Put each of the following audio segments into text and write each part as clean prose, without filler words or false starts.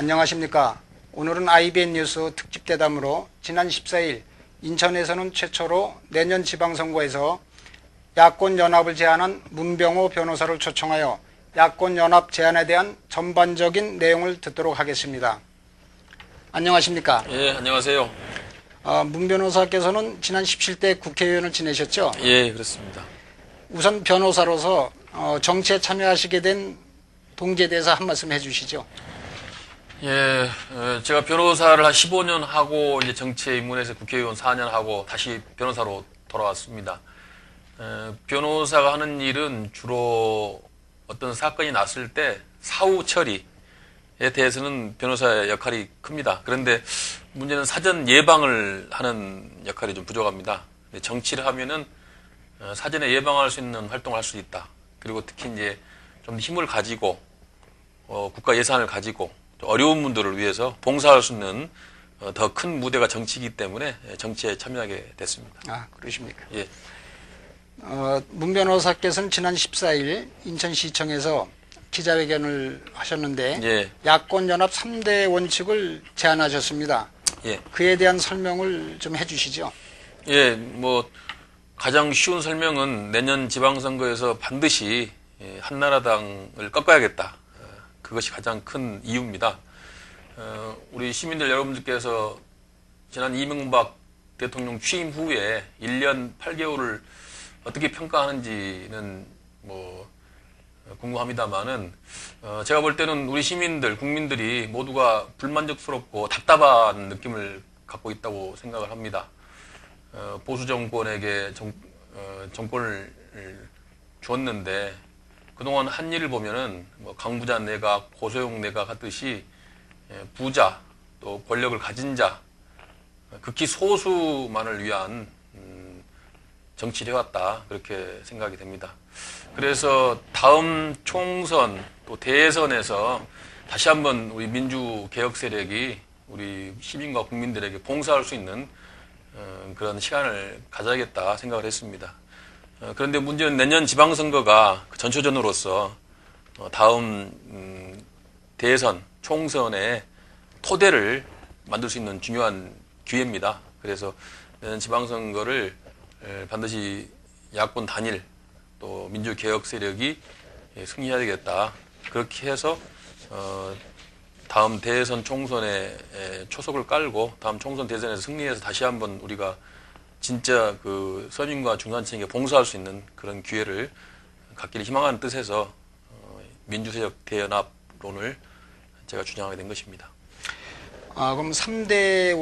안녕하십니까. 오늘은 IBN 뉴스 특집 대담으로 지난 14일 인천에서는 최초로 내년 지방선거에서 야권연합을 제안한 문병호 변호사를 초청하여 야권연합 제안에 대한 전반적인 내용을 듣도록 하겠습니다. 안녕하십니까. 예, 안녕하세요. 문 변호사께서는 지난 17대 국회의원을 지내셨죠? 예, 그렇습니다. 우선 변호사로서 정치에 참여하시게 된 동기에 대해서 한 말씀 해주시죠. 예, 제가 변호사를 한 15년 하고 이제 정치에 입문해서 국회의원 4년 하고 다시 변호사로 돌아왔습니다. 변호사가 하는 일은 주로 어떤 사건이 났을 때 사후 처리에 대해서는 변호사의 역할이 큽니다. 그런데 문제는 사전 예방을 하는 역할이 좀 부족합니다. 정치를 하면은 사전에 예방할 수 있는 활동을 할 수 있다. 그리고 특히 이제 좀 힘을 가지고 국가 예산을 가지고 어려운 분들을 위해서 봉사할 수 있는 더 큰 무대가 정치이기 때문에 정치에 참여하게 됐습니다. 아, 그러십니까? 예. 문 변호사께서는 지난 14일 인천시청에서 기자회견을 하셨는데 예. 야권연합 3대 원칙을 제안하셨습니다. 예. 그에 대한 설명을 좀 해주시죠. 예, 뭐 가장 쉬운 설명은 내년 지방선거에서 반드시 한나라당을 꺾어야겠다. 그것이 가장 큰 이유입니다. 우리 시민들 여러분들께서 지난 이명박 대통령 취임 후에 1년 8개월을 어떻게 평가하는지는 뭐 궁금합니다만은 제가 볼 때는 우리 시민들, 국민들이 모두가 불만족스럽고 답답한 느낌을 갖고 있다고 생각을 합니다. 보수 정권에게 정권을 주었는데 그동안 한 일을 보면은 뭐 강부자 내각, 고소영 내각 하듯이 부자 또 권력을 가진 자 극히 소수만을 위한 정치를 해왔다 그렇게 생각이 됩니다. 그래서 다음 총선 또 대선에서 다시 한번 우리 민주개혁 세력이 우리 시민과 국민들에게 봉사할 수 있는 그런 시간을 가져야겠다 생각을 했습니다. 그런데 문제는 내년 지방선거가 전초전으로서 다음 대선, 총선의 토대를 만들 수 있는 중요한 기회입니다. 그래서 내년 지방선거를 반드시 야권 단일 또 민주개혁 세력이 승리해야 되겠다. 그렇게 해서 다음 대선 총선에 초석을 깔고 다음 총선 대선에서 승리해서 다시 한번 우리가 진짜 그 서민과 중산층에게 봉사할 수 있는 그런 기회를 갖기를 희망하는 뜻에서 민주세력 대연합론을 제가 주장하게 된 것입니다. 그럼 3대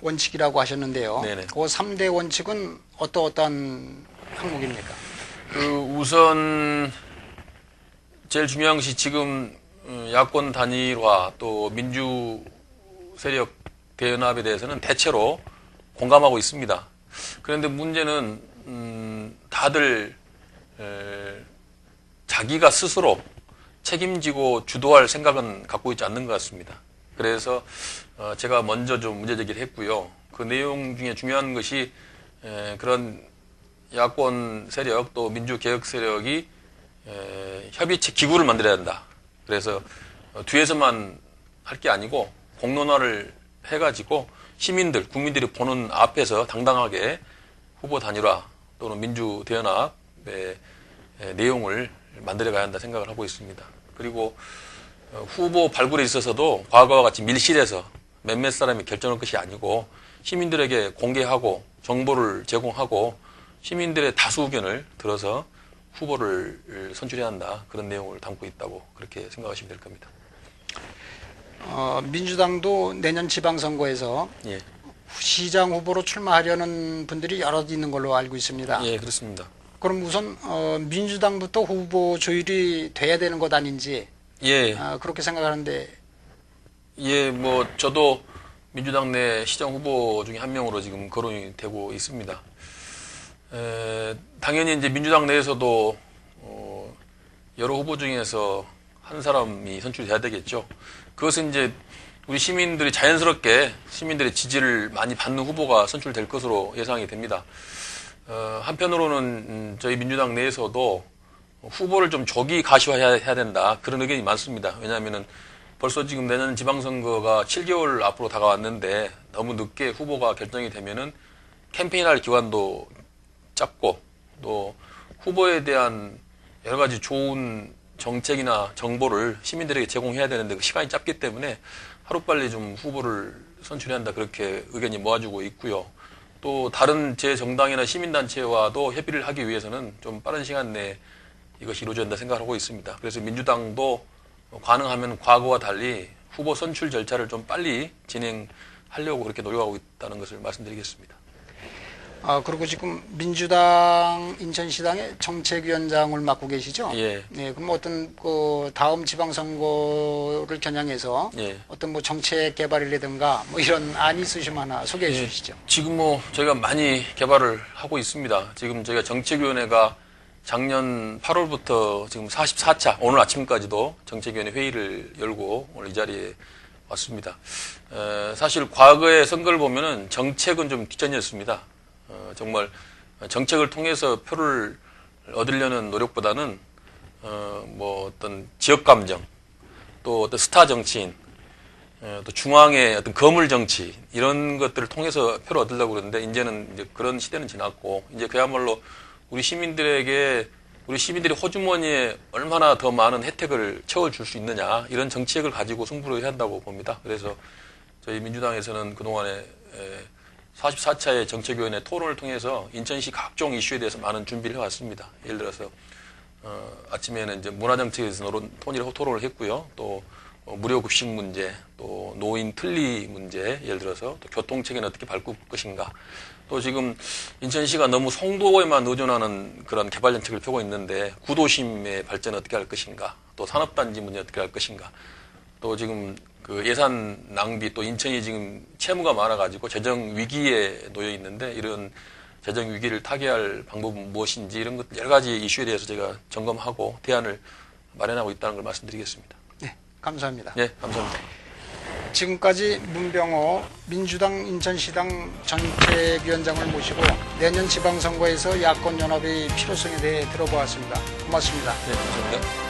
원칙이라고 하셨는데요. 네네. 그 3대 원칙은 어떠한 항목입니까? 우선 제일 중요한 것이 지금 야권 단일화 또 민주 세력 대연합에 대해서는 대체로 공감하고 있습니다. 그런데 문제는 다들 자기가 스스로 책임지고 주도할 생각은 갖고 있지 않는 것 같습니다. 그래서 제가 먼저 좀 문제 제기를 했고요. 그 내용 중에 중요한 것이 그런 야권 세력 또 민주개혁 세력이 협의체 기구를 만들어야 한다. 그래서 뒤에서만 할 게 아니고 공론화를 해가지고 시민들, 국민들이 보는 앞에서 당당하게 후보 단일화 또는 민주 대연합의 내용을 만들어가야 한다 생각을 하고 있습니다. 그리고 후보 발굴에 있어서도 과거와 같이 밀실에서 몇몇 사람이 결정할 것이 아니고 시민들에게 공개하고 정보를 제공하고 시민들의 다수 의견을 들어서 후보를 선출해야 한다. 그런 내용을 담고 있다고 그렇게 생각하시면 될 겁니다. 민주당도 내년 지방선거에서 예. 시장 후보로 출마하려는 분들이 여럿 있는 걸로 알고 있습니다. 예, 그렇습니다. 그럼 우선 민주당부터 후보 조율이 돼야 되는 것 아닌지 예. 그렇게 생각하는데. 예, 뭐 저도 민주당 내 시장 후보 중에 한 명으로 지금 거론이 되고 있습니다. 당연히 이제 민주당 내에서도 여러 후보 중에서 한 사람이 선출이 돼야 되겠죠. 그것은 이제 우리 시민들이 자연스럽게 시민들의 지지를 많이 받는 후보가 선출될 것으로 예상이 됩니다. 한편으로는 저희 민주당 내에서도 후보를 좀 조기 가시화해야 된다. 그런 의견이 많습니다. 왜냐하면은 벌써 지금 내년 지방선거가 7개월 앞으로 다가왔는데 너무 늦게 후보가 결정이 되면은 캠페인할 기간도 짧고 또 후보에 대한 여러 가지 좋은 정책이나 정보를 시민들에게 제공해야 되는데 그 시간이 짧기 때문에 하루빨리 좀 후보를 선출해야 한다 그렇게 의견이 모아지고 있고요. 또 다른 제 정당이나 시민단체와도 협의를 하기 위해서는 좀 빠른 시간 내에 이것이 이루어져야 한다 생각하고 있습니다. 그래서 민주당도 가능하면 과거와 달리 후보 선출 절차를 좀 빨리 진행하려고 그렇게 노력하고 있다는 것을 말씀드리겠습니다. 그리고 지금 민주당 인천시당의 정책위원장을 맡고 계시죠? 예. 네, 그럼 어떤 그 다음 지방선거를 겨냥해서 예. 어떤 뭐 정책 개발이라든가 뭐 이런 안이 있으시면 하나 소개해 예. 주시죠. 지금 뭐 저희가 많이 개발을 하고 있습니다. 지금 저희가 정책위원회가 작년 8월부터 지금 44차 오늘 아침까지도 정책위원회 회의를 열고 오늘 이 자리에 왔습니다. 사실 과거의 선거를 보면은 정책은 좀 뒷전이었습니다. 정말 정책을 통해서 표를 얻으려는 노력보다는 뭐 어떤 지역 감정, 또 어떤 스타 정치인, 또 중앙의 어떤 거물 정치 이런 것들을 통해서 표를 얻으려고 그러는데 이제는 이제 그런 시대는 지났고 이제 그야말로 우리 시민들이 호주머니에 얼마나 더 많은 혜택을 채워줄 수 있느냐 이런 정책을 가지고 승부를 해야 한다고 봅니다. 그래서 저희 민주당에서는 그동안에 44차의 정책위원회 토론을 통해서 인천시 각종 이슈에 대해서 많은 준비를 해왔습니다. 예를 들어서 아침에는 이제 문화정책에 대해서 토론을 했고요. 또 무료 급식 문제, 또 노인 틀니 문제, 예를 들어서 또 교통체계는 어떻게 바꿀 것인가. 또 지금 인천시가 너무 송도에만 의존하는 그런 개발 정책을 펴고 있는데 구도심의 발전을 어떻게 할 것인가. 또 산업단지 문제 어떻게 할 것인가. 또 지금 그 예산 낭비 또 인천이 지금 채무가 많아가지고 재정 위기에 놓여 있는데 이런 재정 위기를 타개할 방법은 무엇인지 이런 것 여러 가지 이슈에 대해서 제가 점검하고 대안을 마련하고 있다는 걸 말씀드리겠습니다. 네, 감사합니다. 네, 감사합니다. 지금까지 문병호 민주당 인천시당 정책위원장을 모시고 내년 지방선거에서 야권연합의 필요성에 대해 들어보았습니다. 고맙습니다. 네, 감사합니다.